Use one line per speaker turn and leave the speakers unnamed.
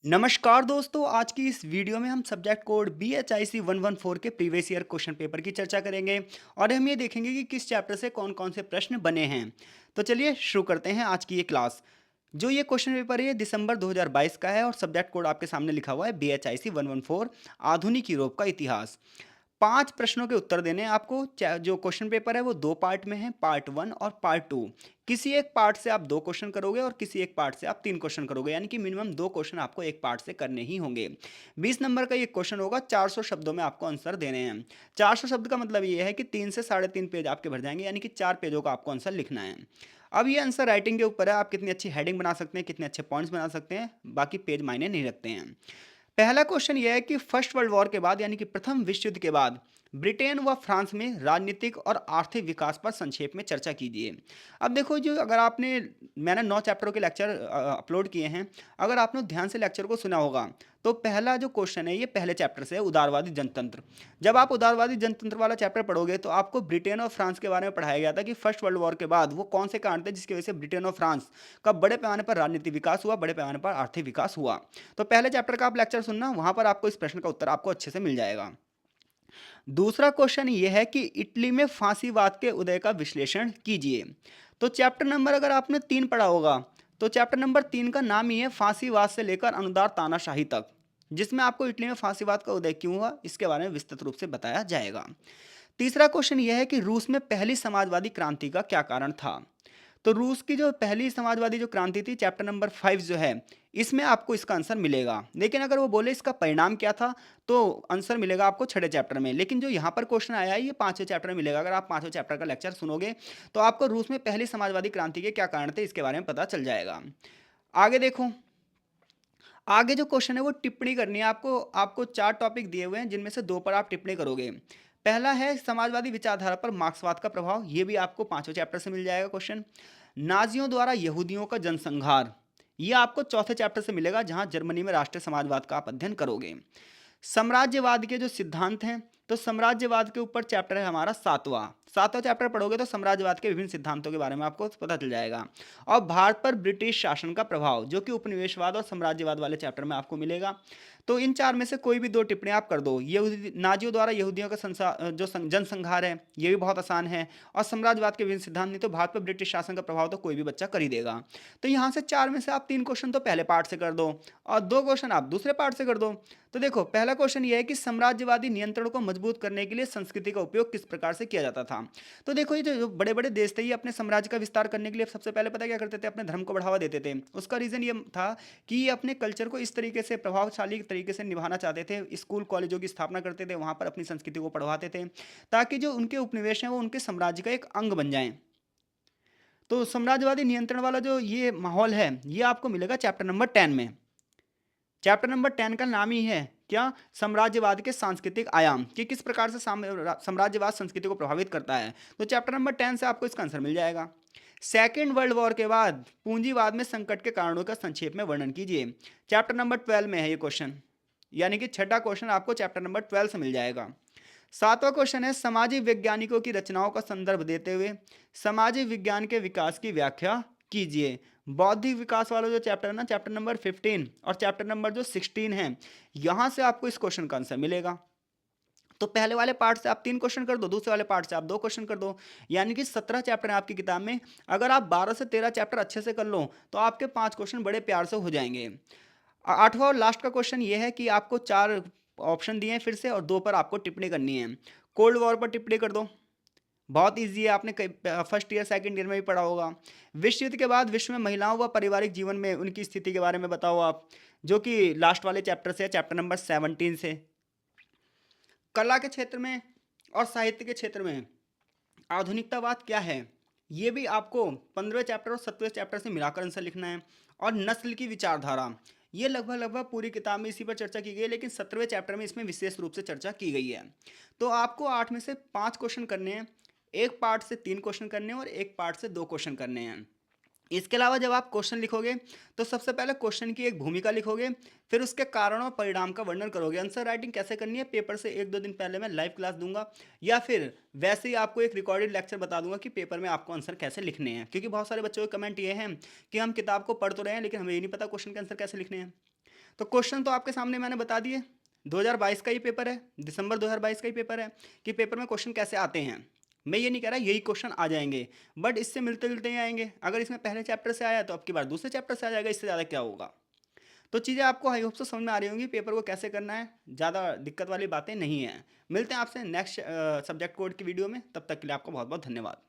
नमस्कार दोस्तों, आज की इस वीडियो में हम सब्जेक्ट कोड BHIC 114 के प्रीवियस ईयर क्वेश्चन पेपर की चर्चा करेंगे और हम ये देखेंगे कि किस चैप्टर से कौन कौन से प्रश्न बने हैं। तो चलिए शुरू करते हैं आज की ये क्लास। जो ये क्वेश्चन पेपर है ये दिसंबर 2022 का है और सब्जेक्ट कोड आपके सामने लिखा हुआ है BHIC 114 आधुनिक यूरोप का इतिहास। 5 प्रश्नों के उत्तर देने हैं आपको। जो क्वेश्चन पेपर है वो 2 पार्ट में है, पार्ट 1 और पार्ट 2। किसी एक पार्ट से आप 2 क्वेश्चन करोगे और किसी एक पार्ट से आप 3 क्वेश्चन करोगे, यानी कि मिनिमम 2 क्वेश्चन आपको एक पार्ट से करने ही होंगे। 20 नंबर का ये क्वेश्चन होगा, 400 शब्दों में आपको आंसर देने हैं। 400 शब्द का मतलब ये है कि 3 से साढ़े 3 पेज आपके भर जाएंगे, यानी कि 4 पेजों का आपको आंसर लिखना है। अब ये आंसर राइटिंग के ऊपर है, आप कितनी अच्छी हेडिंग बना सकते हैं, कितने अच्छे पॉइंट्स बना सकते हैं, बाकी पेज मायने नहीं रखते हैं। पहला क्वेश्चन यह है कि फर्स्ट वर्ल्ड वॉर के बाद यानी कि प्रथम विश्व युद्ध के बाद ब्रिटेन व फ्रांस में राजनीतिक और आर्थिक विकास पर संक्षेप में चर्चा कीजिए। अब देखो, जो अगर आपने मैंने 9 चैप्टरों के लेक्चर अपलोड किए हैं, अगर आपने ध्यान से लेक्चर को सुना होगा तो पहला जो क्वेश्चन है ये पहले चैप्टर से है, उदारवादी जनतंत्र। जब आप उदारवादी जनतंत्र वाला चैप्टर पढ़ोगे तो आपको ब्रिटेन और फ्रांस के बारे में पढ़ाया गया था कि फर्स्ट वर्ल्ड वॉर के बाद वो कौन से कारण थे जिसकी वजह से ब्रिटेन और फ्रांस का बड़े पैमाने पर राजनीतिक विकास हुआ, बड़े पैमाने पर आर्थिक विकास हुआ। तो पहले चैप्टर का आप लेक्चर सुनना, वहां पर आपको इस प्रश्न का उत्तर आपको अच्छे से मिल जाएगा। दूसरा क्वेश्चन ये है कि इटली में फांसीवाद के उदय का विश्लेषण कीजिए। तो चैप्टर नंबर अगर आपने 3 पढ़ा होगा तो चैप्टर नंबर 3 का नाम ही है फांसीवाद से लेकर अनुदार तानाशाही तक, जिसमें आपको इटली में फांसीवाद का उदय क्यों हुआ इसके बारे में विस्तृत रूप से बताया जाएगा। तीसरा क्वेश्चन यह है कि रूस में पहली समाजवादी क्रांति का क्या कारण था। तो रूस की जो पहली समाजवादी जो क्रांति थी, चैप्टर नंबर 5 जो है, इसमें आपको इसका आंसर मिलेगा। लेकिन अगर वो बोले इसका परिणाम क्या था तो आंसर मिलेगा आपको छठे चैप्टर में। लेकिन जो यहाँ पर क्वेश्चन आया है ये पांचवें चैप्टर में मिलेगा। अगर आप पांचवें चैप्टर का लेक्चर सुनोगे तो आपको रूस में पहली समाजवादी क्रांति के क्या कारण थे इसके बारे में पता चल जाएगा। आगे देखो, आगे जो क्वेश्चन है वो टिप्पणी करनी है आपको। आपको 4 टॉपिक दिए हुए हैं जिनमें से 2 पर आप टिप्पणी करोगे। पहला है समाजवादी विचारधारा पर मार्क्सवाद का प्रभाव, ये भी आपको 5वें चैप्टर से मिल जाएगा क्वेश्चन। नाजियों द्वारा यहूदियों का जनसंहार, ये आपको चौथे चैप्टर से मिलेगा जहां जर्मनी में राष्ट्रीय समाजवाद का आप अध्ययन करोगे। साम्राज्यवाद के जो सिद्धांत हैं, तो साम्राज्यवाद के ऊपर चैप्टर है हमारा 7वां चैप्टर पढ़ोगे तो साम्राज्यवाद के विभिन्न सिद्धांतों के बारे में आपको पता चल जाएगा। और भारत पर ब्रिटिश शासन का प्रभाव जो कि उपनिवेशवाद और साम्राज्यवाद वाले चैप्टर में आपको मिलेगा। तो इन 4 में से कोई भी 2 टिप्पणी आप कर दो। यहूदी नाजियों द्वारा यहूदियों का जनसंहार है, ये भी बहुत आसान है। और साम्राज्यवाद के विभिन्न सिद्धांत, नहीं तो भारत पर ब्रिटिश शासन का प्रभाव तो कोई भी बच्चा कर ही देगा। तो यहाँ से 4 में से आप 3 क्वेश्चन तो पहले पार्ट से कर दो और 2 क्वेश्चन आप दूसरे पार्ट से कर दो। तो देखो, पहला क्वेश्चन ये है कि साम्राज्यवादी नियंत्रण को मजबूत करने के लिए संस्कृति का उपयोग किस प्रकार से किया जाता था। तो देखो, ये जो बड़े बड़े देश थे ये अपने साम्राज्य का विस्तार करने के लिए सबसे पहले पता क्या करते थे, अपने धर्म को बढ़ावा देते थे। उसका रीजन ये था कि ये अपने कल्चर को इस तरीके से प्रभावशाली तरीके से निभाना चाहते थे। स्कूल कॉलेजों की स्थापना करते थे, वहां पर अपनी संस्कृति को पढ़वाते थे ताकि जो उनके उपनिवेश हैं वो उनके साम्राज्य का एक अंग बन जाएं। तो साम्राज्यवादी नियंत्रण वाला जो ये माहौल है ये आपको मिलेगा चैप्टर नंबर 10 में। चैप्टर नंबर 10 का नाम ही है क्या, साम्राज्यवाद के सांस्कृतिक आयाम, कि किस प्रकार से साम्राज्यवाद संस्कृति को प्रभावित करता है। तो चैप्टर नंबर 10 से आपको इसका आंसर मिल जाएगा। सेकेंड वर्ल्ड वॉर के बाद पूंजीवाद में संकट के कारणों का संक्षेप में वर्णन कीजिए। चैप्टर नंबर 12 में है ये क्वेश्चन, यानी कि छठा क्वेश्चन आपको चैप्टर नंबर 12 से मिल जाएगा। 7वां क्वेश्चन है सामाजिक वैज्ञानिकों की रचनाओं का संदर्भ देते हुए सामाजिक विज्ञान के विकास की व्याख्या कीजिए। बौद्धिक विकास वाला जो चैप्टर है ना, चैप्टर नंबर 15 और चैप्टर नंबर जो 16 है, यहां से आपको इस क्वेश्चन का आंसर मिलेगा। तो पहले वाले पार्ट से आप 3 क्वेश्चन कर दो, दूसरे वाले पार्ट से आप 2 क्वेश्चन कर दो, यानी कि 17 चैप्टर है आपकी किताब में। अगर आप 12 से 13 चैप्टर अच्छे से कर लो तो आपके 5 क्वेश्चन बड़े प्यार से हो जाएंगे। 8वां और लास्ट का क्वेश्चन ये है कि आपको 4 ऑप्शन दिए हैं फिर से और 2 पर आपको टिप्पणी करनी है। कोल्ड वॉर पर टिप्पणी कर दो, बहुत इजी है, आपने फर्स्ट ईयर सेकंड ईयर में भी पढ़ा होगा। विश्व युद्ध के बाद विश्व में महिलाओं व पारिवारिक जीवन में उनकी स्थिति के बारे में बताओ आप, जो कि लास्ट वाले चैप्टर से है, चैप्टर नंबर 17 से। कला के क्षेत्र में और साहित्य के क्षेत्र में आधुनिकतावाद क्या है, ये भी आपको 15वें चैप्टर और 7वें चैप्टर से मिलाकर आंसर लिखना है। और नस्ल की विचारधारा, ये लगभग लगभग पूरी किताब में इसी पर चर्चा की गई है, लेकिन 17वें चैप्टर में इसमें विशेष रूप से चर्चा की गई है। तो आपको 8 में से 5 क्वेश्चन करने हैं, एक पार्ट से 3 क्वेश्चन करने हैं और एक पार्ट से 2 क्वेश्चन करने हैं। इसके अलावा जब आप क्वेश्चन लिखोगे तो सबसे पहले क्वेश्चन की एक भूमिका लिखोगे, फिर उसके कारण और परिणाम का वर्णन करोगे। आंसर राइटिंग कैसे करनी है, पेपर से 1-2 दिन पहले मैं लाइव क्लास दूंगा, या फिर वैसे ही आपको एक रिकॉर्डेड लेक्चर बता दूंगा कि पेपर में आपको आंसर कैसे लिखने हैं। क्योंकि बहुत सारे बच्चों के कमेंट ये हैं कि हम किताब को पढ़ तो रहे हैं लेकिन हमें ये नहीं पता क्वेश्चन के आंसर कैसे लिखने हैं। तो क्वेश्चन तो आपके सामने मैंने बता दिए। 2022 का ही पेपर है, दिसंबर 2022 का ही पेपर है कि पेपर में क्वेश्चन कैसे आते हैं। मैं ये नहीं कह रहा यही क्वेश्चन आ जाएंगे, बट इससे मिलते जुलते ही आएंगे। अगर इसमें पहले चैप्टर से आया तो अब की बार दूसरे चैप्टर से आ जाएगा, इससे ज़्यादा क्या होगा। तो चीज़ें आपको आई होप से समझ में आ रही होंगी पेपर को कैसे करना है, ज़्यादा दिक्कत वाली बातें नहीं हैं। मिलते हैं आपसे नेक्स्ट सब्जेक्ट कोड की वीडियो में, तब तक के लिए आपका बहुत बहुत धन्यवाद।